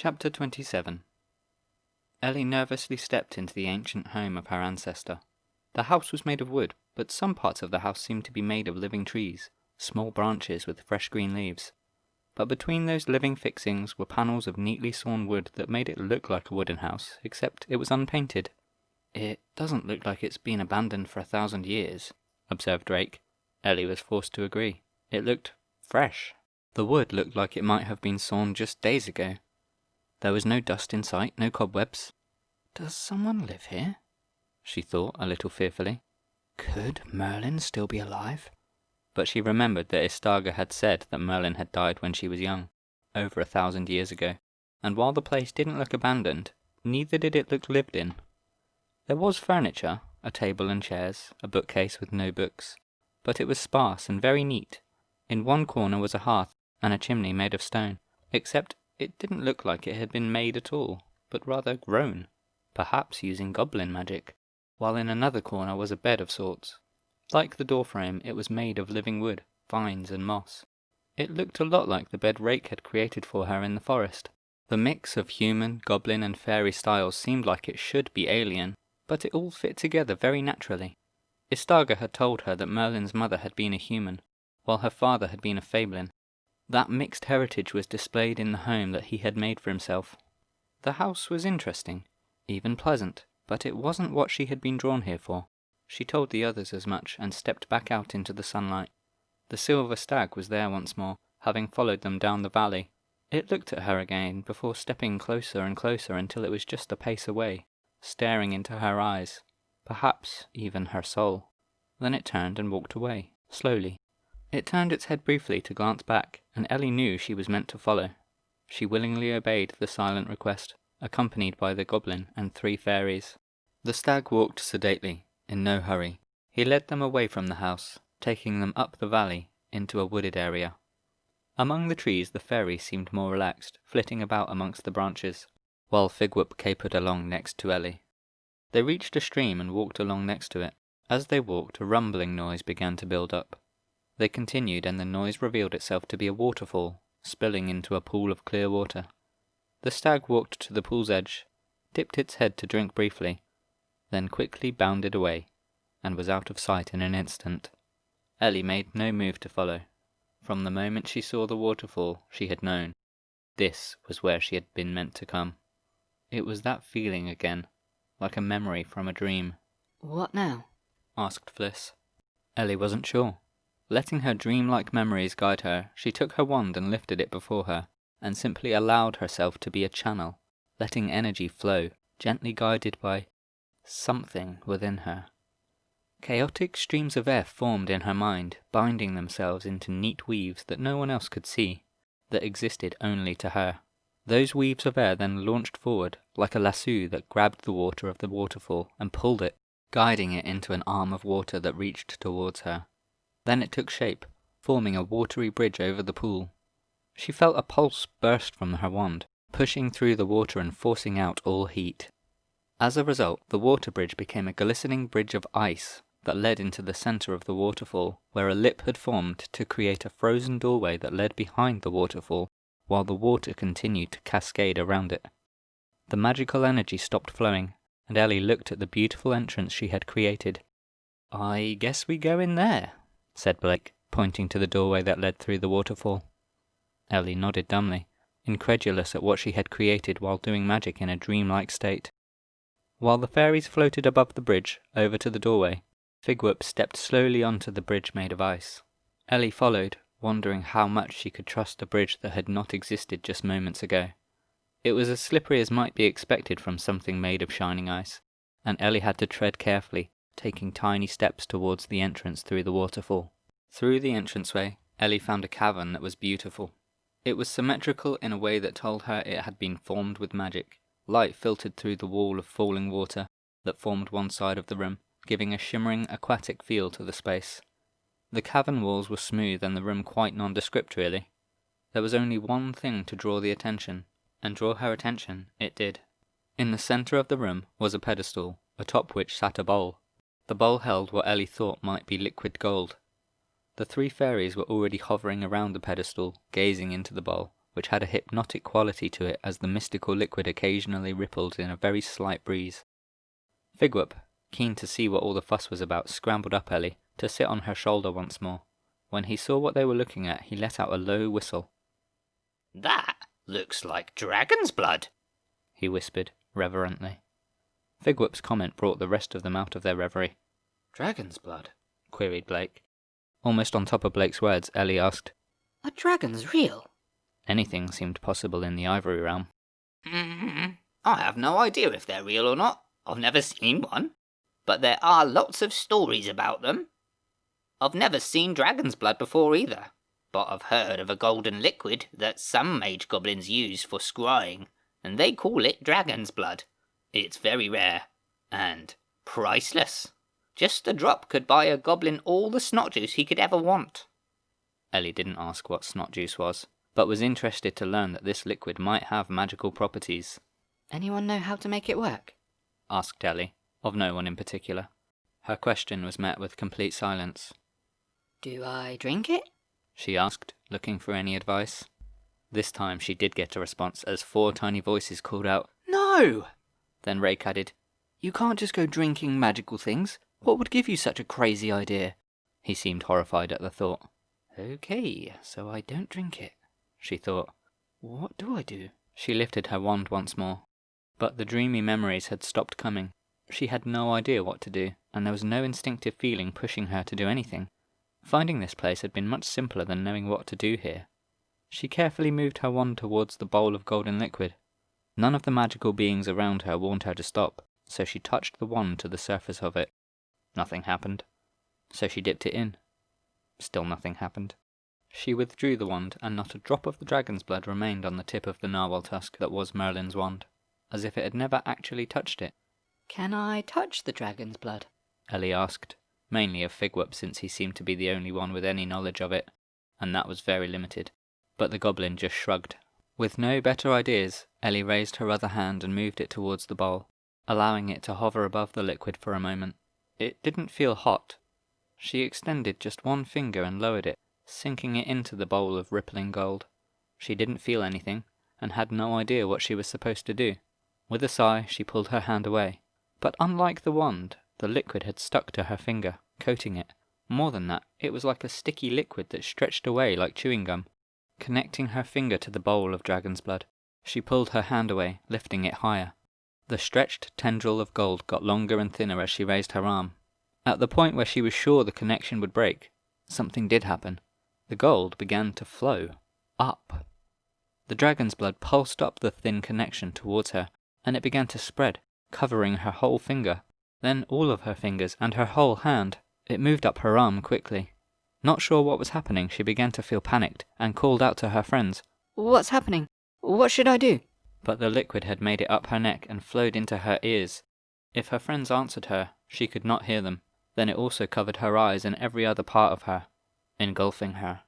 Chapter 27. Ellie nervously stepped into the ancient home of her ancestor. The house was made of wood, but some parts of the house seemed to be made of living trees, small branches with fresh green leaves. But between those living fixings were panels of neatly sawn wood that made it look like a wooden house, except it was unpainted. "It doesn't look like it's been abandoned for 1,000 years, observed Drake. Ellie was forced to agree. It looked fresh. The wood looked like it might have been sawn just days ago. There was no dust in sight, no cobwebs. "Does someone live here?" she thought, a little fearfully. "Could Merlin still be alive?" But she remembered that Istaga had said that Merlin had died when she was young, over 1,000 years ago, and while the place didn't look abandoned, neither did it look lived in. There was furniture, a table and chairs, a bookcase with no books, but it was sparse and very neat. In one corner was a hearth and a chimney made of stone, except it didn't look like it had been made at all, but rather grown, perhaps using goblin magic, while in another corner was a bed of sorts. Like the doorframe, it was made of living wood, vines and moss. It looked a lot like the bed Rake had created for her in the forest. The mix of human, goblin and fairy styles seemed like it should be alien, but it all fit together very naturally. Istaga had told her that Merlin's mother had been a human, while her father had been a fablin. That mixed heritage was displayed in the home that he had made for himself. The house was interesting, even pleasant, but it wasn't what she had been drawn here for. She told the others as much and stepped back out into the sunlight. The silver stag was there once more, having followed them down the valley. It looked at her again before stepping closer and closer until it was just a pace away, staring into her eyes, perhaps even her soul. Then it turned and walked away, slowly. It turned its head briefly to glance back, and Ellie knew she was meant to follow. She willingly obeyed the silent request, accompanied by the goblin and 3 fairies. The stag walked sedately, in no hurry. He led them away from the house, taking them up the valley, into a wooded area. Among the trees the fairies seemed more relaxed, flitting about amongst the branches, while Figwhip capered along next to Ellie. They reached a stream and walked along next to it. As they walked, a rumbling noise began to build up. They continued, and the noise revealed itself to be a waterfall, spilling into a pool of clear water. The stag walked to the pool's edge, dipped its head to drink briefly, then quickly bounded away, and was out of sight in an instant. Ellie made no move to follow. From the moment she saw the waterfall, she had known. This was where she had been meant to come. It was that feeling again, like a memory from a dream. "What now?" asked Fliss. Ellie wasn't sure. Letting her dreamlike memories guide her, she took her wand and lifted it before her, and simply allowed herself to be a channel, letting energy flow, gently guided by something within her. Chaotic streams of air formed in her mind, binding themselves into neat weaves that no one else could see, that existed only to her. Those weaves of air then launched forward, like a lasso that grabbed the water of the waterfall and pulled it, guiding it into an arm of water that reached towards her. Then it took shape, forming a watery bridge over the pool. She felt a pulse burst from her wand, pushing through the water and forcing out all heat. As a result, the water bridge became a glistening bridge of ice that led into the center of the waterfall, where a lip had formed to create a frozen doorway that led behind the waterfall, while the water continued to cascade around it. The magical energy stopped flowing, and Ellie looked at the beautiful entrance she had created. "I guess we go in there," said Blake, pointing to the doorway that led through the waterfall. Ellie nodded dumbly, incredulous at what she had created while doing magic in a dreamlike state. While the fairies floated above the bridge, over to the doorway, Figwhip stepped slowly onto the bridge made of ice. Ellie followed, wondering how much she could trust a bridge that had not existed just moments ago. It was as slippery as might be expected from something made of shining ice, and Ellie had to tread carefully, taking tiny steps towards the entrance through the waterfall. Through the entranceway, Ellie found a cavern that was beautiful. It was symmetrical in a way that told her it had been formed with magic. Light filtered through the wall of falling water that formed one side of the room, giving a shimmering aquatic feel to the space. The cavern walls were smooth and the room quite nondescript really. There was only one thing to draw the attention, and draw her attention it did. In the center of the room was a pedestal, atop which sat a bowl. The bowl held what Ellie thought might be liquid gold. The 3 fairies were already hovering around the pedestal, gazing into the bowl, which had a hypnotic quality to it as the mystical liquid occasionally rippled in a very slight breeze. Figwhip, keen to see what all the fuss was about, scrambled up Ellie to sit on her shoulder once more. When he saw what they were looking at, he let out a low whistle. "That looks like dragon's blood," he whispered reverently. Figwhip's comment brought the rest of them out of their reverie. "Dragon's blood?" queried Blake. Almost on top of Blake's words, Ellie asked, "Are dragons real?" Anything seemed possible in the Ivory Realm. I have no idea if they're real or not. I've never seen one. But there are lots of stories about them. I've never seen dragon's blood before either. But I've heard of a golden liquid that some mage goblins use for scrying, and they call it dragon's blood. It's very rare, and priceless. Just a drop could buy a goblin all the snot juice he could ever want. Ellie didn't ask what snot juice was, but was interested to learn that this liquid might have magical properties. "Anyone know how to make it work?" asked Ellie, of no one in particular. Her question was met with complete silence. "Do I drink it?" she asked, looking for any advice. This time she did get a response as 4 tiny voices called out, "No!" Then Rake added, "You can't just go drinking magical things. What would give you such a crazy idea?" He seemed horrified at the thought. "Okay, so I don't drink it," she thought. "What do I do?" She lifted her wand once more, but the dreamy memories had stopped coming. She had no idea what to do, and there was no instinctive feeling pushing her to do anything. Finding this place had been much simpler than knowing what to do here. She carefully moved her wand towards the bowl of golden liquid. None of the magical beings around her warned her to stop, so she touched the wand to the surface of it. Nothing happened. So she dipped it in. Still nothing happened. She withdrew the wand, and not a drop of the dragon's blood remained on the tip of the narwhal tusk that was Merlin's wand, as if it had never actually touched it. "Can I touch the dragon's blood?" Ellie asked, mainly of Figwhip since he seemed to be the only one with any knowledge of it, and that was very limited. But the goblin just shrugged. With no better ideas, Ellie raised her other hand and moved it towards the bowl, allowing it to hover above the liquid for a moment. It didn't feel hot. She extended just one finger and lowered it, sinking it into the bowl of rippling gold. She didn't feel anything, and had no idea what she was supposed to do. With a sigh, she pulled her hand away. But unlike the wand, the liquid had stuck to her finger, coating it. More than that, it was like a sticky liquid that stretched away like chewing gum, connecting her finger to the bowl of dragon's blood. She pulled her hand away, lifting it higher. The stretched tendril of gold got longer and thinner as she raised her arm. At the point where she was sure the connection would break, something did happen. The gold began to flow up. The dragon's blood pulsed up the thin connection towards her, and it began to spread, covering her whole finger, then all of her fingers and her whole hand. It moved up her arm quickly. Not sure what was happening, she began to feel panicked and called out to her friends. "What's happening? What should I do?" But the liquid had made it up her neck and flowed into her ears. If her friends answered her, she could not hear them. Then it also covered her eyes and every other part of her, engulfing her.